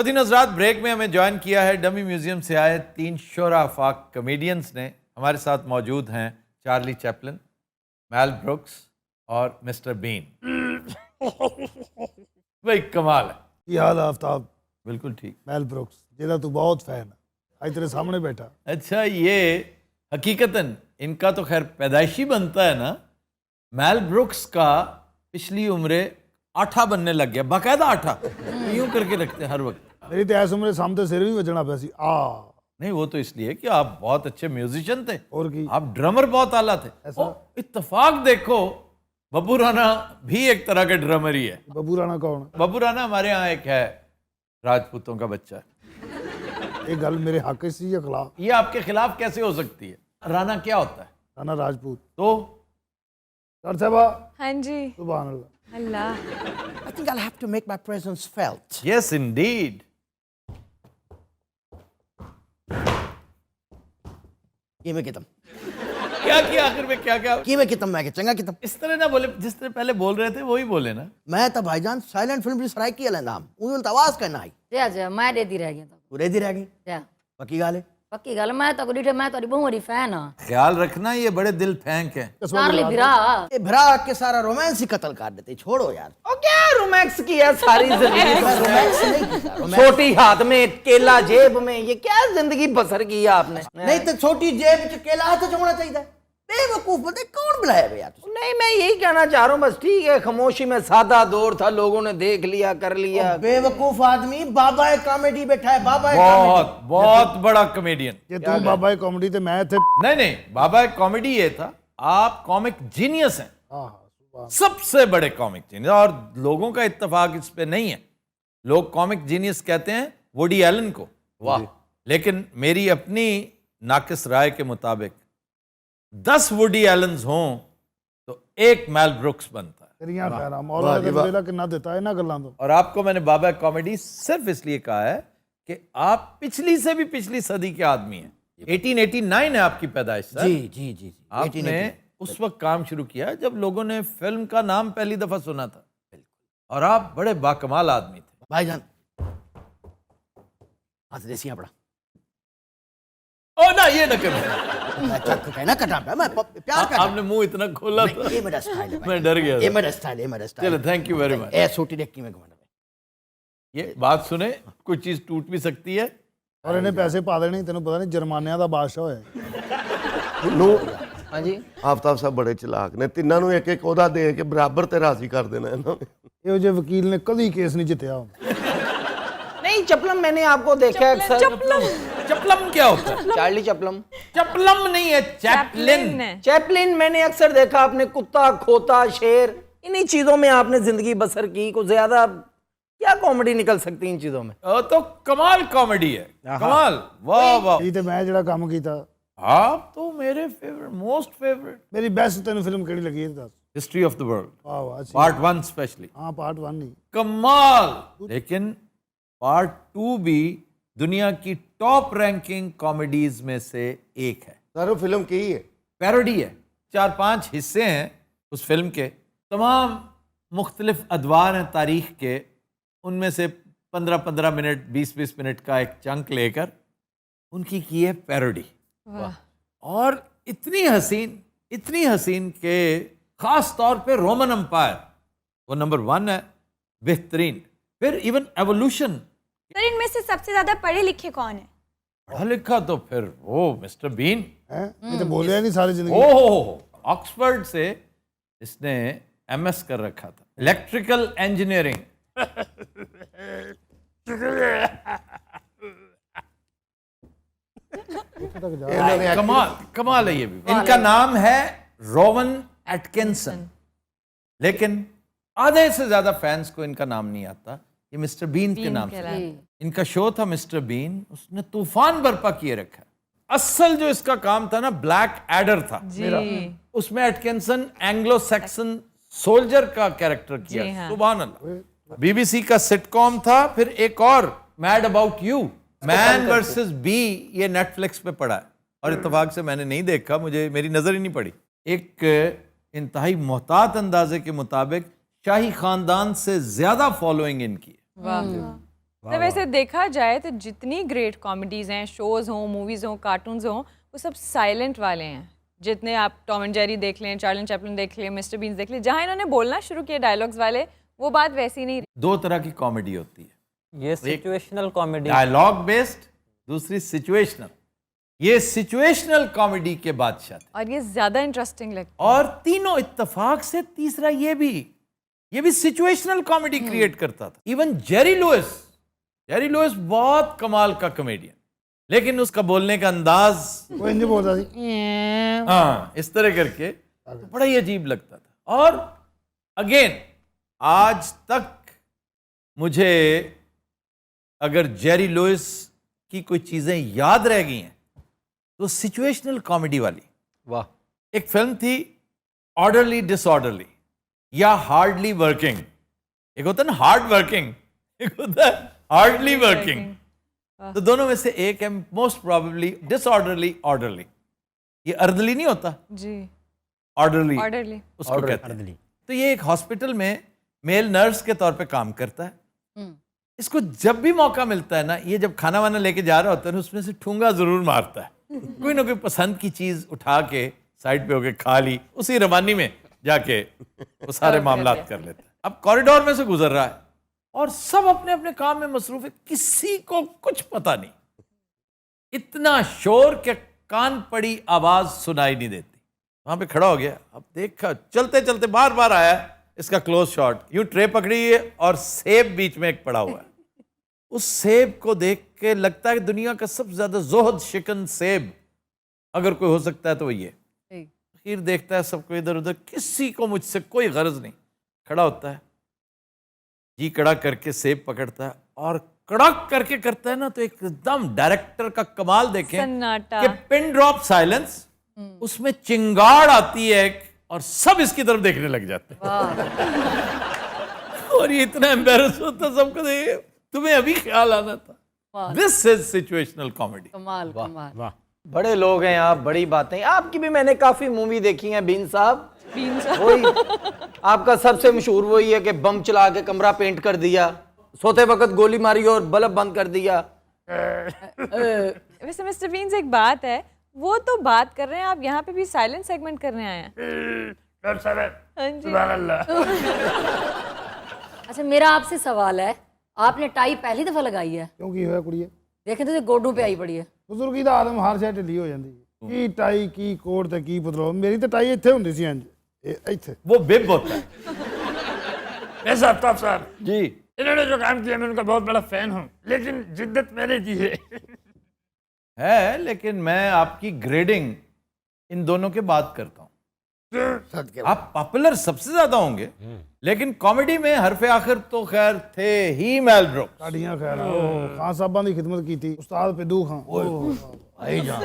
ख़वातीन हज़रात, ब्रेक में हमें ज्वाइन किया है डमी म्यूजियम से आए 3 शोरा आफाक कमेडियंस ने। हमारे साथ मौजूद हैं चार्ली चैपलिन, मेल ब्रुक्स और मिस्टर बीन। भाई कमाल है। ਕੀ ਹਾਲ ਆ ਆਫਤਾਬ? बिल्कुल ठीक। ਮੈਲ ਬਰੁਕਸ ਜਿਹਦਾ ਤੂੰ ਬਹੁਤ ਫੈਨ ਹੈ, ਅੱਜ ਤੇਰੇ ਸਾਹਮਣੇ बैठा। अच्छा, ये हकीकतन इनका तो खैर पैदाइशी बनता है ना। मेल ब्रुक्स का पिछली उम्र आठा बनने लग गया, बाकायदा आठा यूं करके रखते हैं हर वक्त। ਮੇਰੀ ਤਾਂ ਇਸ ਉਮਰੇ ਸਾਹਮਣੇ ਸਿਰ ਵੀ ਵੱਜਣਾ ਪਿਆ ਸੀ ਆ। नहीं, वो तो इसलिए कि आप बहुत अच्छे म्यूजिशियन थे और की आप ड्रमर बहुत आला थे। ऐसा? इत्तेफाक देखो, बब्बू राणा भी एक तरह का ड्रमर ही है। ਬੱਬੂ ਰਾਣਾ ਕੌਣ? बब्बू राणा हमारे यहाँ एक है, राजपूतों का बच्चा। ਇਹ ਗੱਲ ਮੇਰੇ ਹੱਕ 'ਚ ਸੀ ਜਾਂ ਖਿਲਾਫ? ये आपके खिलाफ कैसे हो सकती है? राणा क्या होता है? ਰਾਣਾ ਰਾਜਪੂਤ। तो ਕਰ ਸਾਹਿਬਾ हाँ जी। ਸੁਭਾਨ ਅੱਲਾਹ। अल्लाह। I think I'll have to make my presence felt. Yes Indeed. ये मैं कितम क्या किया आखिर में, क्या क्या? ये मैं कितम मैं के चंगा कितम इस तरह ना बोले, जिस तरह पहले बोल रहे थे वही बोले ना। मैं तो भाईजान साइलेंट फिल्म की सराय की नाम उन आवाज करना आई जा जा मैं देती रह गई तो पूरे दी रह गई जा पक्की गाल है पक्की गल मैं तो डिठे मैं तो बहुत बड़ी फैन हां। ख्याल रखना, ये बड़े दिल फेंक हैं। चार्ली भिरा ये भरा के सारा रोमांस ही कत्ल कर देते, छोड़ो यार। और क्या रोमांस किया सारी जिंदगी? रोमांस नहीं किया, रोमांस छोटी हाथ में केला जेब में, ये क्या जिंदगी बसर की है आपने? नहीं तो छोटी जेब च केला हाथ च होना चाहिए। बेवकूफ बंदे कौन बुलाया बे यार? नहीं, मैं यही कहना चाह रहा हूँ बस। ठीक है, खामोशी में सादा दौर था, लोगों ने देख लिया, कर लिया। बेवकूफ आदमी बाबा कॉमेडी बैठा है, बाबा बहुत बहुत बड़ा कॉमेडियन। ਜੇ ਤੂੰ ਬਾਬਾ ਇਹ ਕਾਮੇਡੀ ਤੇ ਮੈਂ ਇੱਥੇ नहीं नहीं, बाबा कॉमेडी ये था, आप कॉमिक जीनियस हैं, ਆਹ ਸੁਭਾਨ। सबसे बड़े कॉमिक जीनियस। और लोगों का इत्तेफाक इस पे नहीं है। लोग कॉमिक जीनियस कहते हैं वुडी एलन को, वाह। लेकिन मेरी अपनी नाकिस राय के मुताबिक 10 वुडी एलन्स हों तो एक मेल ब्रुक्स बनता है। ਤੇਰੀਆਂ ਖੈਰਾਂ ਮੌਲਾ ਨੇ ਵੇਲਾ ਕਿੰਨਾ ਦਿੱਤਾ ਇਹਨਾਂ ਗੱਲਾਂ ਤੋਂ। और आपको मैंने बाबा कॉमेडी सिर्फ इसलिए कहा है कि आप पिछली से भी पिछली सदी के आदमी हैं। 1889 है आपकी पैदाइश सर। जी जी जी जी आपने उस वक्त काम शुरू किया जब लोगों ने फिल्म का नाम पहली दफा सुना था, और आप बड़े बाकमाल आदमी थे। भाईजान हाथ देसी अपना ओ ना, ये न कर। चक कहना कटा मैं प्यार कर आपने मुंह इतना खोला था, ये मेरा स्टाइल है भाई। मैं डर गया ये था। मेरा स्टाइल है, मेरा स्टाइल। चलो, थैंक यू वेरी मच। ए छोटी डेक्की में घुमाना। ये बात सुने, कोई चीज टूट भी सकती है। ਔਰ ਇਹਨੇ ਪੈਸੇ ਪਾ ਦੇਣੇ, ਤੈਨੂੰ ਪਤਾ ਨਹੀਂ ਜੁਰਮਾਨਿਆਂ ਦਾ ਬਾਦਸ਼ਾਹ ਹੋਇਆ। हाँ जी, ਆਫਤਾਬ ਸਾਹਿਬ ਬੜੇ ਚਲਾਕ ਨੇ, ਤਿੰਨਾਂ ਨੂੰ ਇੱਕ ਇੱਕ ਉਹਦਾ ਦੇ ਕੇ ਬਰਾਬਰ ਤੇ ਰਾਜ਼ੀ ਕਰ ਦੇਣਾ ਇਹਨਾਂ ਨੇ। ਇਹੋ ਜਿਹੇ ਵਕੀਲ ਨੇ ਕਦੀ ਕੇਸ ਨਹੀਂ ਜਿੱਤਿਆ। नहीं चपलम मैंने आपको देखा है अक्सर। चपलम क्या होता है? चार्ली चपलम, चपलम नहीं है, चैपलिन। चैपलिन मैंने अक्सर देखा। आपने कुत्ता, खोता, शेर, इन्हीं चीजों में आपने जिंदगी बसर की। कुछ ज्यादा क्या कॉमेडी निकल सकती इन चीजों में? तो कमाल कॉमेडी है, कमाल। वाह वाह। ਇਹ ਤੇ ਮੈਂ ਜਿਹੜਾ ਕੰਮ ਕੀਤਾ, आप तो मेरे फेवरेट, मोस्ट फेवरेट। ਮੇਰੀ ਬੈਸਟ ਤੈਨੂੰ ਫਿਲਮ ਕਿਹੜੀ ਲੱਗੀ ਇਹ ਦੱਸ। हिस्ट्री ऑफ द वर्ल्ड ਵਾਹ ਵਾਹ ਅੱਛੀ। पार्ट 1 स्पेशली ਹਾਂ ਪਾर्ट 1 नहीं, कमाल। लेकिन पार्ट 2 भी दुनिया की टॉप रैंकिंग कॉमेडीज में से एक है। ਸਰ ਉਹ ਫਿਲਮ ਕੀ ਹੈ? पैरोडी है, 4-5 हिस्से हैं उस फिल्म के, तमाम मुख्तलिफ अदवार हैं तारीख के। उनमें से 15-15 मिनट, 20-20 मिनट का एक चंक लेकर उनकी की है पैरोडी। और इतनी हसीन के खास तौर पे रोमन एम्पायर वो नंबर 1 है, बेहतरीन। फिर इवन एवोल्यूशन। सर इनमें से सबसे ज्यादा पढ़े लिखे कौन है? पढ़ा लिखा तो फिर वो मिस्टर बीन। ਹੈ ਇਹ ਤੇ ਬੋਲਿਆ ਨਹੀਂ ਸਾਰੀ ਜ਼ਿੰਦਗੀ। ओह, ऑक्सफोर्ड से इसने MS कर रखा था, इलेक्ट्रिकल इंजीनियरिंग। कमाल है ये भी। इनका नाम है रोवन एटकिंसन, लेकिन आधे से ज्यादा फैंस को इनका नाम नहीं आता। ये मिस्टर बीन के नाम से। इनका शो था मिस्टर बीन, उसने तूफान बर्पा किए रखा। असल जो इसका काम था ना, ब्लैक एडर था उसमें एटकिंसन एंग्लो सैक्सन सोल्जर का कैरेक्टर किया। सुभान अल्लाह। BBC का सिटकॉम था। फिर एक और mad about you, man versus bee, ये नेटफ्लिक्स पे पड़ा है और इत्तेफाक से मैंने नहीं देखा, मुझे मेरी नजर ही नहीं पड़ी। एक इंतहाई मोहतात अंदाजे के मुताबिक शाही खानदान से ज्यादा फॉलोइंग इनकी है। तो वैसे देखा जाए तो जितनी ग्रेट कॉमेडीज हैं, शोज हों, मूवीज हों, कार्टून्स हों, वो सब साइलेंट वाले हैं। जितने आप टॉम एंड जेरी देख लें, चार्ली चैपलिन देख लें, मिस्टर बीन्स देख लें, जहाँ इन्होंने बोलना शुरू किया डायलॉग्स वाले, वो बात वैसी नहीं रही। दो तरह की कॉमेडी होती है, ये सिचुएशनल कॉमेडी, डायलॉग बेस्ड, दूसरी सिचुएशनल। ये सिचुएशनल कॉमेडी के बादशाह थे और ये ज्यादा इंटरेस्टिंग लगता और तीनों इत्तेफाक से तीसरा ये भी सिचुएशनल कॉमेडी क्रिएट करता था। इवन जेरी लुइस बहुत कमाल का कॉमेडियन, लेकिन उसका बोलने का अंदाज वो इंज बोलता सी हाँ इस तरह करके तो बड़ा ही अजीब लगता था। और अगेन आज तक मुझे अगर जेरी लुइस की कोई चीजें याद रह गई हैं तो सिचुएशनल कॉमेडी वाली। वाह। एक फिल्म थी ऑर्डरली डिसऑर्डरली या हार्डली वर्किंग। एक होता है ना हार्ड वर्किंग, एक होता है हार्डली वर्किंग। तो दोनों में से एक है मोस्ट प्रोबेबली डिसऑर्डरली ऑर्डरली। ये अर्दली नहीं होता जी, ऑर्डरली ऑर्डरली उसको कहते हैं। तो ये एक हॉस्पिटल में मेल नर्स के तौर पे काम करता है। इसको जब भी मौका मिलता है ना, ये जब खाना वाना लेके जा रहा होता है ना, उसमें से ठूंगा जरूर मारता है। कोई ना कोई पसंद की चीज उठा के साइड पे होके खा ली, उसी रवानी में जाके वो सारे मामलात कर लेता है। अब कॉरिडोर में से गुजर रहा है और सब अपने अपने काम में मसरूफ है, किसी को कुछ पता नहीं। इतना शोर के कान पड़ी आवाज सुनाई नहीं देती। वहां पे खड़ा हो गया, अब देखा चलते चलते बार बार आया इसका क्लोज शॉट, यूं ट्रे पकड़ी है और सेब बीच में एक पड़ा हुआ है। उस सेब को देख के लगता है कि दुनिया का सबसे ज्यादा जोहद शिकन सेब अगर कोई हो सकता है तो वो ये। फिर देखता है सबको इधर उधर, किसी को मुझसे कोई गरज नहीं। खड़ा होता है, जी कड़ा करके सेब पकड़ता है और कड़क करके करता है ना, तो एकदम डायरेक्टर का कमाल देखें सन्नाटा। कि पिन ड्रॉप साइलेंस, उसमें चिंगाड़ आती है एक और सब इसकी तरफ देखने लग जाते हैं। और ये इतना एम्बेरस होता सबको देख, तुम्हें अभी ख्याल आना था। This is situational comedy. कमाल कमाल। बड़े लोग हैं आप, बड़ी बातें। आपकी भी मैंने काफी मूवी देखी है बीन साहब। वही आपका सबसे मशहूर वही है कि बम चला के कमरा पेंट कर दिया, सोते वक्त गोली मारी और बल्ब बंद कर दिया। वैसे मिस्टर बीन्स एक बात है, वो तो बात कर रहे हैं, आप यहाँ पे भी साइलेंट सेगमेंट करने आए हैं। हाँ जी। अच्छा मेरा आपसे सवाल है, आपने टाई पहली दफा लगाई है? ਕਿਉਂ ਕੀ ਹੋਇਆ ਕੁੜੀਏ? देखे तो गोडू पे आई पड़ी है। ਬਜ਼ੁਰਗੀ ਦਾ ਆਦਮ ਹਰ ਸ਼ੈ ਢਿੱਲੀ ਹੋ ਜਾਂਦੀ ਹੈ। ਕੀ ਟਾਈ ਕੀ ਕੋਟ ਤੇ ਕੀ ਬਦਲੋ। ਮੇਰੀ ਤਾਂ ਟਾਈ ਇੱਥੇ ਹੁੰਦੀ ਸੀ ਇੰਜ, ਇਹ ਇੱਥੇ। वो बिब होता है वैसे आफ्ताब साहब, जी। इन्होंने जो काम किया मैं उनका बहुत बड़ा फैन हूँ, लेकिन जिद्दत मैंने की है। लेकिन मैं आपकी ग्रेडिंग इन दोनों के बाद करता हूँ। आप पॉपुलर सबसे ज्यादा होंगे, लेकिन कॉमेडी में हरफे आखिर तो खैर थे ही मेल ब्रुक्स। ਸਾਡੀਆਂ ਖੈਰਾਂ ਉਹ ਖਾਨ ਸਾਹਿਬਾਂ ਦੀ ਖਿਦਮਤ ਕੀਤੀ, ਉਸਤਾਦ ਪਿੱਦੂ ਖਾਨ। ਆਈ ਜਾਨ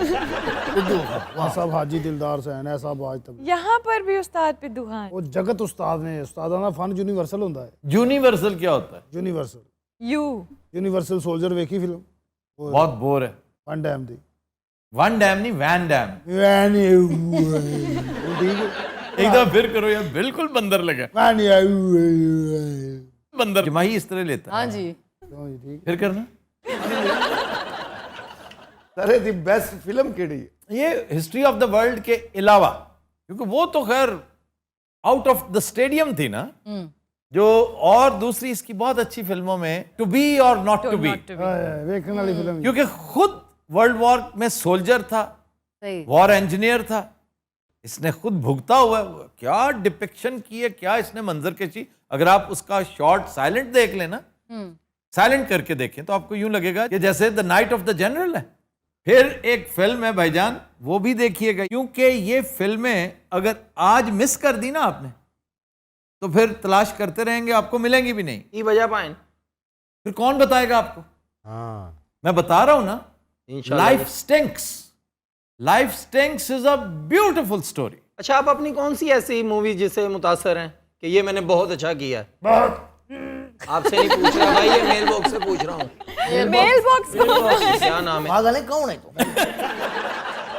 ਪਿੱਦੂ ਖਾਨ ਸਾਹਿਬ, ਹਾਜੀ ਦਿਲਦਾਰ ਸੈਨ, ਐਸਾ ਬਾਜ ਤੱਕ। यहाँ पर भी उस्ताद पिद्दू खान। ਉਹ ਜਗਤ ਉਸਤਾਦ ਨੇ। ਉਸਤਾਦਾਂ ਦਾ ਫਨ ਯੂਨੀਵਰਸਲ ਹੁੰਦਾ ਹੈ। यूनिवर्सल क्या होता है? ਯੂਨੀਵਰਸਲ ਯੂਨੀਵਰਸਲ ਸੋਲਜਰ ਵੇਖੀ ਫਿਲਮ? बहुत बोर है। ਵਨ ਡੈਮ ਦੀ। वन डैम नहीं, वैन डैम। ठीक है। एक दफा फिर करो यार, बिल्कुल बंदर लगा। बंदर जमाही इस तरह लेता है। हाँ जी। फिर करना। सर दी बेस्ट फिल्म केड़ी है? ये हिस्ट्री ऑफ द वर्ल्ड के अलावा, क्योंकि वो तो खैर आउट ऑफ द स्टेडियम थी ना, जो और दूसरी इसकी बहुत अच्छी फिल्मों में टू बी और नॉट टू बी, ਵੇਖਣ ਵਾਲੀ ਫਿਲਮ। क्योंकि खुद वर्ल्ड वॉर में सोल्जर था, सही। वॉर इंजीनियर था, इसने खुद भुगता हुआ है। क्या डिपिक्शन की है, क्या इसने मंजर कशी। अगर आप उसका शॉर्ट साइलेंट देख लेना, साइलेंट करके देखें तो आपको यूं लगेगा कि जैसे the night of the general है। फिर एक फिल्म है भाईजान, वो भी देखिएगा, क्योंकि ये फिल्में अगर आज मिस कर दी ना आपने तो फिर तलाश करते रहेंगे, आपको मिलेंगी भी नहीं। ये वजह पाएं, फिर कौन बताएगा आपको? मैं बता रहा हूं ना, life stinks. Life stinks is a beautiful story. अच्छा, आप अपनी कौन सी ऐसी मूवी जिससे मुतासर हैं कि ये मैंने बहुत अच्छा किया है? बहुत। आपसे नहीं पूछ रहा भाई, ये मेल बॉक्स से पूछ रहा हूँ। मेल बॉक्स क्या नाम है? पागल है, कौन है तू?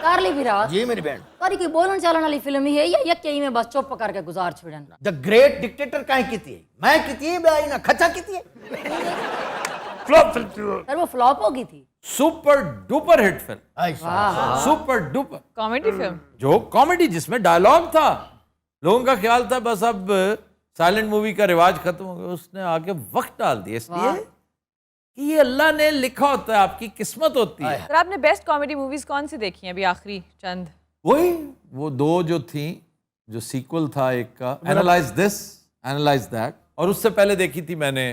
कारली विराट जी मेरी बहन। और की बोलन चालन वाली फिल्म ही है या कहीं में बस चुप करके गुजार छोड़न? द ग्रेट डिक्टेटर काहे कीती है? मैं कीती है, बेआई ना खचा कीती है। फ्लॉप फिल्म थी वो। सर वो फ्लॉप हो गई थी। सुपर डुपर हिट फिल्म, ऐसा सुपर डुपर। Comedy film. जो कॉमेडी जिसमें डायलॉग था, लोगों का ख्याल था बस अब साइलेंट मूवी का रिवाज खत्म हो गया, उसने आगे वक्त डाल दिया, इसलिए कि ये अल्लाह ने लिखा होता है, आपकी किस्मत होती है। सर आपने बेस्ट कॉमेडी मूवीज कौन सी देखी हैं अभी आखिरी चंद? वही वो दो जो थी, जो सीक्वल था एक का एनालाइज दिस, एनालाइज दैट, और उससे पहले देखी थी मैंने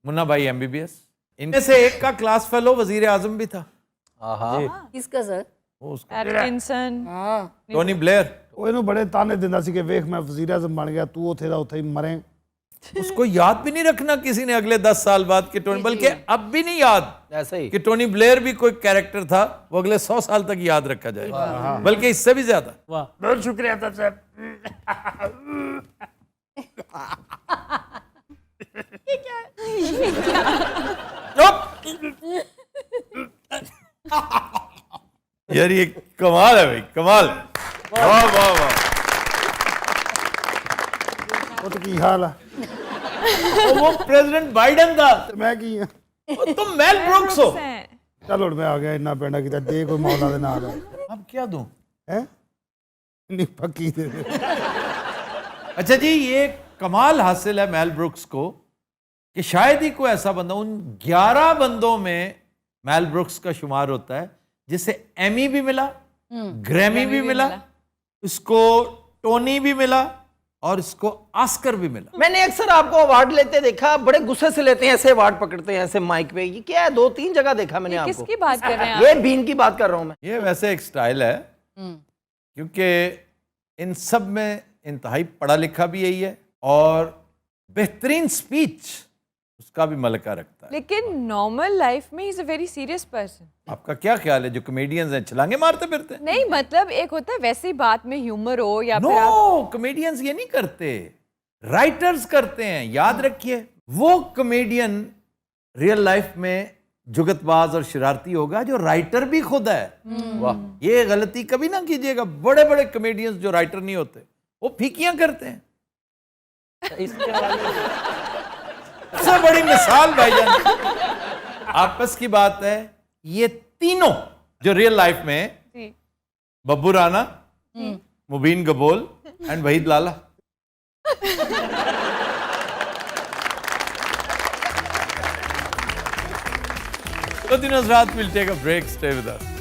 मुन्ना भाई MBBS। इनमें से एक का क्लास फेलो वजीर आजम भी था, किसका सर? वो उसका एटकिंसन। हाँ टोनी ब्लेयर। ਉਹ ਇਹਨੂੰ ਬੜੇ ਤਾਨੇ ਦਿੰਦਾ ਸੀ ਕਿ ਵੇਖ ਮੈਂ ਵਜ਼ੀਰ ਆਜ਼ਮ ਬਣ ਗਿਆ, ਤੂੰ ਉੱਥੇ ਦਾ ਉੱਥੇ ਹੀ ਮਰੇ। उसको याद भी नहीं रखना किसी ने अगले 10 साल बाद कि टोनी, बल्कि अब भी नहीं याद ऐसे ही कि टोनी ब्लेयर भी कोई कैरेक्टर था, वो अगले 100 साल तक याद रखा जाएगा, बल्कि इससे भी ज्यादा। बहुत शुक्रिया था साहब। यार ये कमाल है भाई, कमाल है, वाह वाह वाह। ਉਹ ਤੇ ਕੀ ਹਾਲ ਆ? वो प्रेसिडेंट बाइडन था, ਤੇ ਮੈਂ ਕੀ ਆ? तुम मेल ब्रुक्स हो। ਚੱਲ ਹੁਣ ਮੈਂ ਆ ਗਿਆ, ਇੰਨਾ ਪੈਂਡਾ ਕੀਤਾ, ਦੇ ਕੋਈ ਮੌਲਾ ਦੇ ਨਾਲ अब क्या दूं? ਹੈ ਨਹੀਂ ਪੱਕੀ ਦੇ ਦੇ। अच्छा जी, ये कमाल हासिल है मेल ब्रुक्स को कि शायद ही कोई ऐसा बंदा, उन 11 बंदों में मेल ब्रुक्स का शुमार होता है जिसे एमी भी मिला, ग्रैमी भी मिला, इसको टोनी भी मिला और इसको ऑस्कर भी मिला। मैंने अक्सर आपको अवार्ड लेते देखा, बड़े गुस्से से लेते हैं, ऐसे अवार्ड पकड़ते हैं ऐसे माइक पे, ये क्या है? 2-3 जगह देखा मैंने आपको। किसकी बात कर रहे हैं आप? ये बीन की बात कर रहा हूं मैं। ये वैसे एक स्टाइल है, क्योंकि इन सब में इंतहाई पढ़ा लिखा भी यही है और बेहतरीन स्पीच उसका भी मलका रखता है। लेकिन नॉर्मल लाइफ में he is a very serious person. आपका क्या ख्याल है जो कॉमेडियंस हैं छलांगे मारते फिरते हैं? नहीं मतलब एक होता है वैसी बात में ह्यूमर हो या फिर आप नो, कॉमेडियंस ये नहीं करते, राइटर्स करते हैं। याद रखिए, वो कॉमेडियन रियल लाइफ में जुगतबाज और शरारती होगा जो राइटर भी खुद है। वाह, ये गलती कभी ना कीजिएगा। बड़े बड़े कॉमेडियंस जो राइटर नहीं होते वो फीकियां करते हैं। सबसे बड़ी मिसाल भाईजान, आपस की बात है, ये तीनों जो रियल लाइफ में, बब्बू राना, मुबीन गबोल एंड वहीद लाला, तो दिन रात will take a break, stay with us.